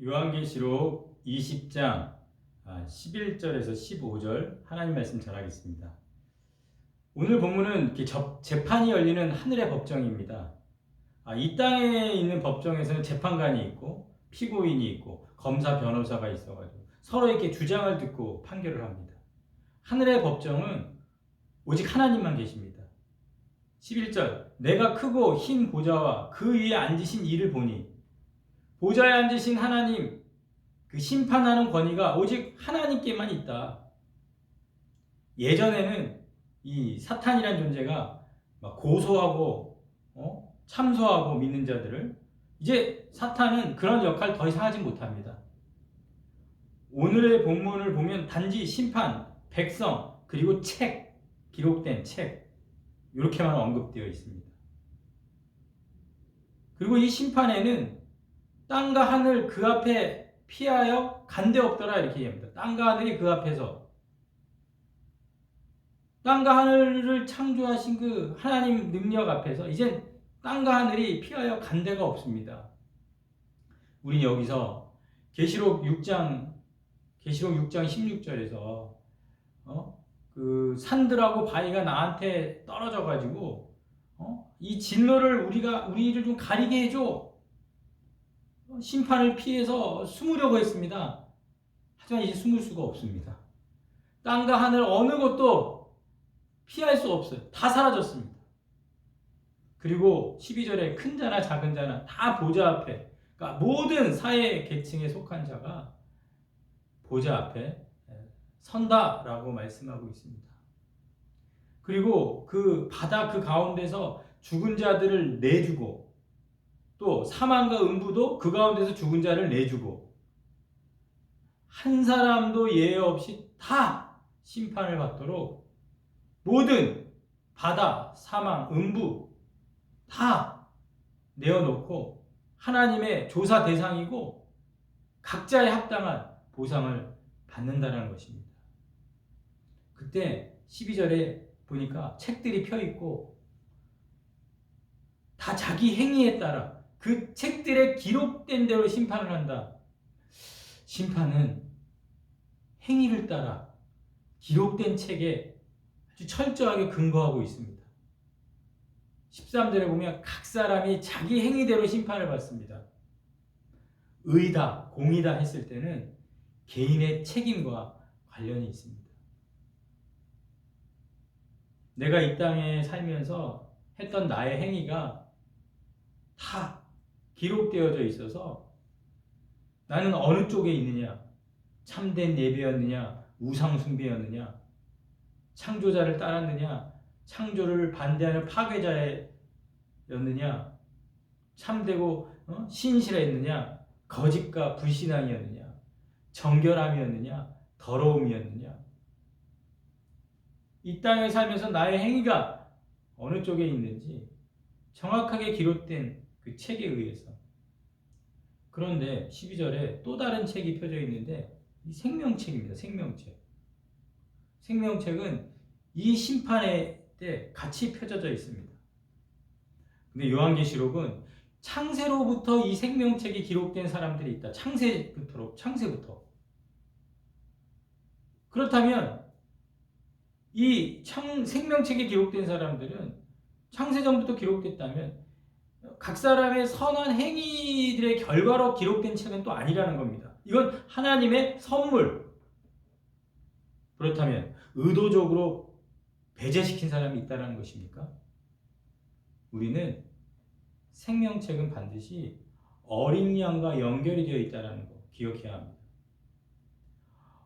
요한계시록 20장 11절에서 15절 하나님 말씀 전하겠습니다. 오늘 본문은 이렇게 재판이 열리는 하늘의 법정입니다. 이 땅에 있는 법정에서는 재판관이 있고 피고인이 있고 검사 변호사가 있어가지고 서로 이렇게 주장을 듣고 판결을 합니다. 하늘의 법정은 오직 하나님만 계십니다. 11절 내가 크고 흰 보좌와 그 위에 앉으신 이를 보니 보좌에 앉으신 하나님 그 심판하는 권위가 오직 하나님께만 있다. 예전에는 이 사탄이란 존재가 막 고소하고 참소하고 믿는 자들을, 이제 사탄은 그런 역할 더 이상 하지 못합니다. 오늘의 본문을 보면 단지 심판, 백성, 그리고 책, 기록된 책 이렇게만 언급되어 있습니다. 그리고 이 심판에는 땅과 하늘 그 앞에 피하여 간데 없더라 이렇게 얘기합니다. 땅과 하늘이 그 앞에서, 땅과 하늘을 창조하신 그 하나님 능력 앞에서 이젠 땅과 하늘이 피하여 간 데가 없습니다. 우린 여기서 계시록 6장 16절에서 그 산들하고 바위가 나한테 떨어져 가지고 이 진노를 우리를 좀 가리게 해줘. 심판을 피해서 숨으려고 했습니다. 하지만 이제 숨을 수가 없습니다. 땅과 하늘 어느 것도 피할 수 없어요. 다 사라졌습니다. 그리고 12절에 큰 자나 작은 자나 다 보좌 앞에, 그러니까 모든 사회 계층에 속한 자가 보좌 앞에 선다라고 말씀하고 있습니다. 그리고 그 바다 그 가운데서 죽은 자들을 내주고, 또 사망과 음부도 그 가운데서 죽은 자를 내주고, 한 사람도 예외 없이 다 심판을 받도록 모든 바다, 사망, 음부 다 내어놓고 하나님의 조사 대상이고 각자에 합당한 보상을 받는다는 것입니다. 그때 12절에 보니까 책들이 펴있고 다 자기 행위에 따라 그 책들에 기록된 대로 심판을 한다. 심판은 행위를 따라 기록된 책에 아주 철저하게 근거하고 있습니다. 13절에 보면 각 사람이 자기 행위대로 심판을 받습니다. 의다, 공의다 했을 때는 개인의 책임과 관련이 있습니다. 내가 이 땅에 살면서 했던 나의 행위가 다 기록되어져 있어서 나는 어느 쪽에 있느냐, 참된 예배였느냐, 우상 숭배였느냐, 창조자를 따랐느냐, 창조를 반대하는 파괴자였느냐, 참되고 신실했느냐, 거짓과 불신앙이었느냐, 정결함이었느냐, 더러움이었느냐. 이 땅에 살면서 나의 행위가 어느 쪽에 있는지 정확하게 기록된 그 책에 의해서. 그런데 12절에 또 다른 책이 펴져 있는데 이 생명책입니다. 생명책. 생명책은 이 심판의 때 같이 펴져져 있습니다. 근데 요한계시록은 창세로부터 이 생명책이 기록된 사람들이 있다. 창세부터. 그렇다면 이 생명책에 기록된 사람들은 창세전부터 기록됐다면 각 사람의 선한 행위들의 결과로 기록된 책은 또 아니라는 겁니다. 이건 하나님의 선물. 그렇다면 의도적으로 배제시킨 사람이 있다는 것입니까? 우리는 생명책은 반드시 어린 양과 연결이 되어 있다는 거 기억해야 합니다.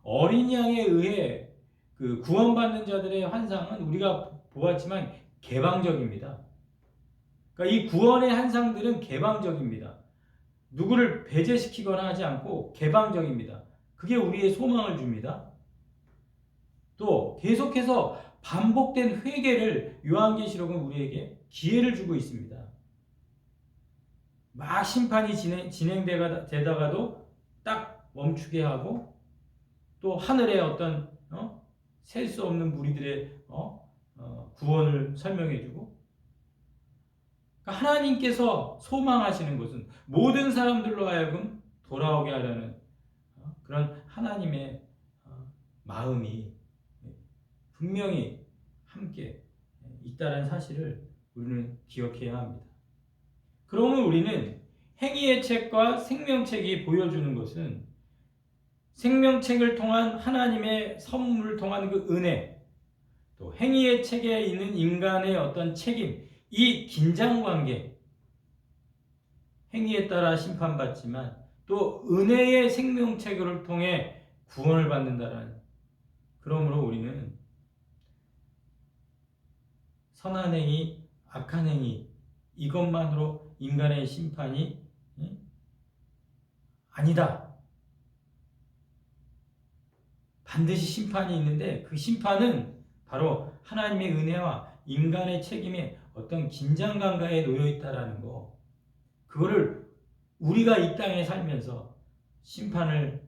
어린 양에 의해 그 구원받는 자들의 환상은 우리가 보았지만 개방적입니다. 그러니까 이 구원의 환상들은 개방적입니다. 누구를 배제시키거나 하지 않고 개방적입니다. 그게 우리의 소망을 줍니다. 또 계속해서 반복된 회개를 요한계시록은 우리에게 기회를 주고 있습니다. 막 심판이 진행되다가도 딱 멈추게 하고, 또 하늘의 어떤 셀 수 없는 무리들의 구원을 설명해주고, 그러니까 하나님께서 소망하시는 것은 모든 사람들로 하여금 돌아오게 하려는 그런 하나님의 마음이 분명히 함께 있다는 사실을 우리는 기억해야 합니다. 그러면 우리는 행위의 책과 생명책이 보여주는 것은 생명책을 통한 하나님의 선물을 통한 그 은혜, 또 행위의 책에 있는 인간의 어떤 책임, 이 긴장관계, 행위에 따라 심판받지만 또 은혜의 생명책을 통해 구원을 받는다라는, 그러므로 우리는 선한 행위, 악한 행위 이것만으로 인간의 심판이 아니다. 반드시 심판이 있는데 그 심판은 바로 하나님의 은혜와 인간의 책임에 어떤 긴장관계에 놓여 있다라는 거, 그거를 우리가 이 땅에 살면서 심판을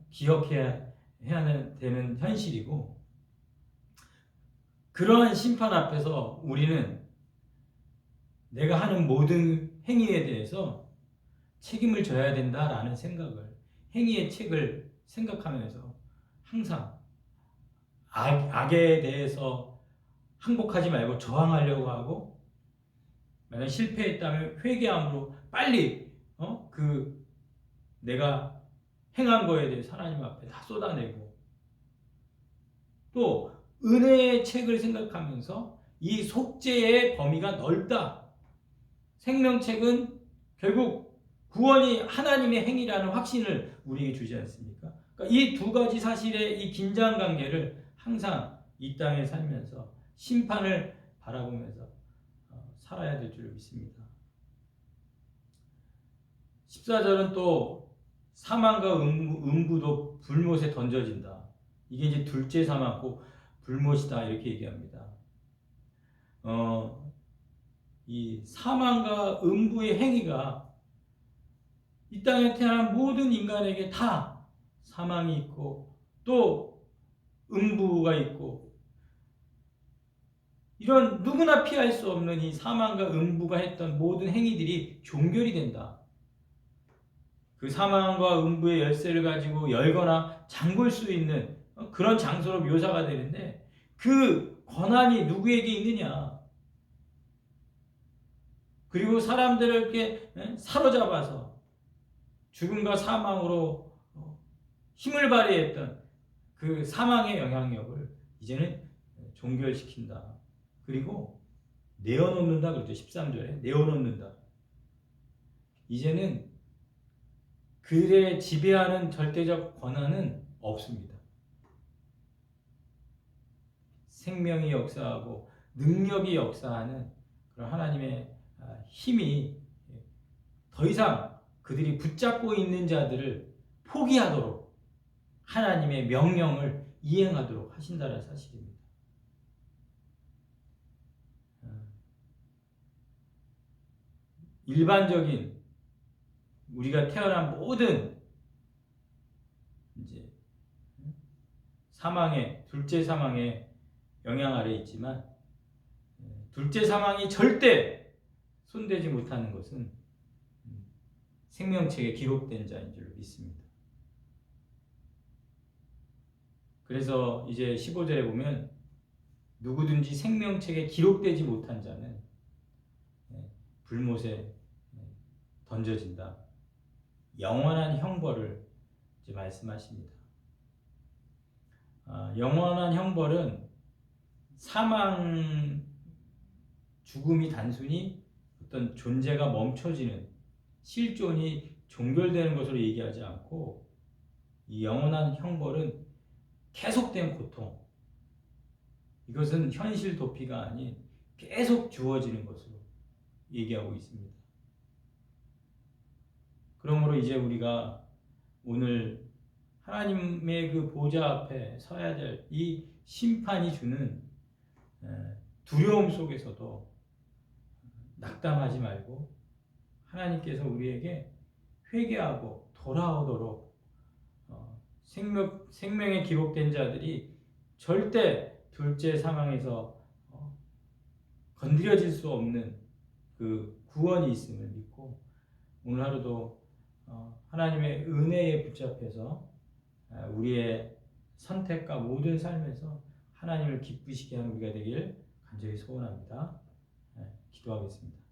기억해야 되는 현실이고, 그러한 심판 앞에서 우리는 내가 하는 모든 행위에 대해서 책임을 져야 된다라는 생각을, 행위의 책을 생각하면서 항상 악에 대해서 항복하지 말고 저항하려고 하고, 만약 실패했다면 회개함으로 빨리 그 내가 행한 거에 대해서 하나님 앞에 다 쏟아내고, 또 은혜의 책을 생각하면서 이 속죄의 범위가 넓다. 생명책은 결국 구원이 하나님의 행위라는 확신을 우리에게 주지 않습니까? 그러니까 이 두 가지 사실의 이 긴장관계를 항상 이 땅에 살면서 심판을 바라보면서 살아야 될 줄 믿습니다. 14절은 또 사망과 음부도 불못에 던져진다. 이게 이제 둘째 사망고 불못이다 이렇게 얘기합니다. 이 사망과 음부의 행위가 이 땅에 태어난 모든 인간에게 다 사망이 있고 또 음부가 있고, 이런 누구나 피할 수 없는 이 사망과 음부가 했던 모든 행위들이 종결이 된다. 그 사망과 음부의 열쇠를 가지고 열거나 잠글 수 있는 그런 장소로 묘사가 되는데, 그 권한이 누구에게 있느냐? 그리고 사람들을 이렇게 사로잡아서 죽음과 사망으로 힘을 발휘했던 그 사망의 영향력을 이제는 종결시킨다. 그리고 내어놓는다 그러죠. 13절에 내어놓는다. 이제는 그들의 지배하는 절대적 권한은 없습니다. 생명이 역사하고 능력이 역사하는 그런 하나님의 힘이 더 이상 그들이 붙잡고 있는 자들을 포기하도록 하나님의 명령을 이행하도록 하신다는 사실입니다. 일반적인 우리가 태어난 모든 이제 사망의 둘째 사망의 영향 아래 있지만, 둘째 사망이 절대 손대지 못하는 것은 생명책에 기록된 자인 줄 믿습니다. 그래서 이제 15절에 보면 누구든지 생명책에 기록되지 못한 자는 불못에 던져진다. 영원한 형벌을 이제 말씀하십니다. 영원한 형벌은 사망, 죽음이 단순히 어떤 존재가 멈춰지는, 실존이 종결되는 것으로 얘기하지 않고, 이 영원한 형벌은 계속된 고통, 이것은 현실 도피가 아닌 계속 주어지는 것으로 얘기하고 있습니다. 그러므로 이제 우리가 오늘 하나님의 그 보좌 앞에 서야 될 이 심판이 주는 두려움 속에서도 낙담하지 말고 하나님께서 우리에게 회개하고 돌아오도록, 생명에 기록된 자들이 절대 둘째 사망에서 건드려질 수 없는 그 구원이 있음을 믿고, 오늘 하루도 하나님의 은혜에 붙잡혀서 우리의 선택과 모든 삶에서 하나님을 기쁘시게 하는 우리가 되길 간절히 소원합니다. 기도하겠습니다.